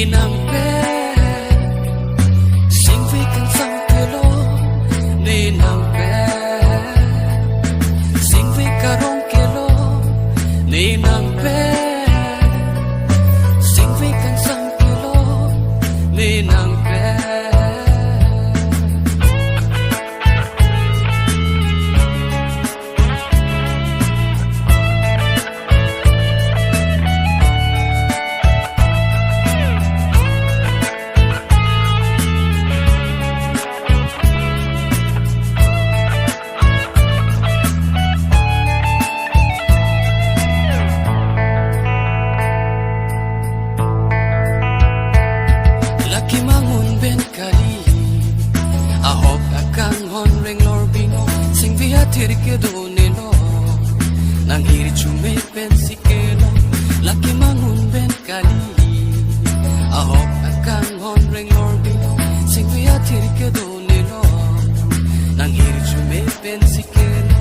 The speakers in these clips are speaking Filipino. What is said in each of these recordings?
nang pe sing vi kan sang ke lo ni nang pe sing vi ka rong ke lo ni nang pe sing vi kan sang ke lo ni nang pe Tirke do nilo nang hiri chume pen sikelo laki mangun ben kali ahok akan hon ring lorbi sing via tirke do nilo nang hiri chume pen sikelo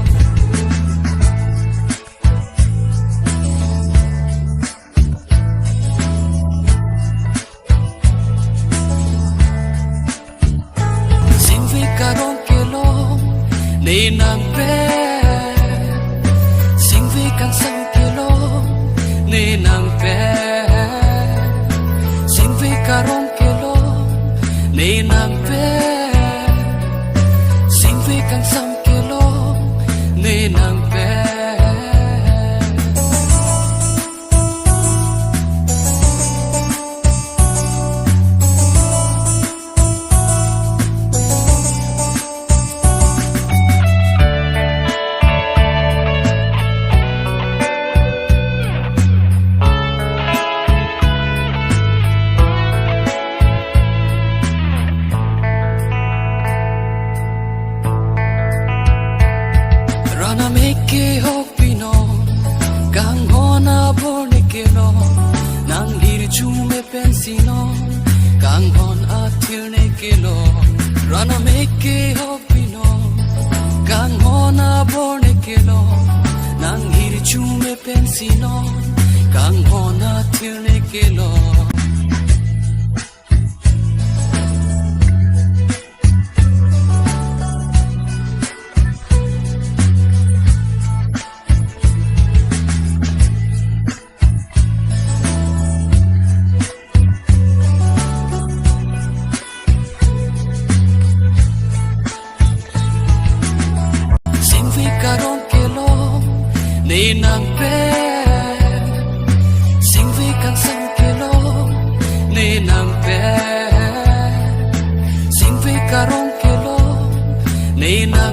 sing vi karong kelo ni nang pe sing vi kan sang kilo ni nang pe sing vi karong kilo ni nang pe sing vi kan sang kilo ni nang pe Ke hopino kang hona borne kelo nang lir chume pensino kang hon atirne kelo rana meke hopino kang hona borne kelo nang lir chume pensino kang hona atirne kelo karong kelo ni nang pe sing vi kan sang kelo ni nang pe sing vi karong kelo ni nang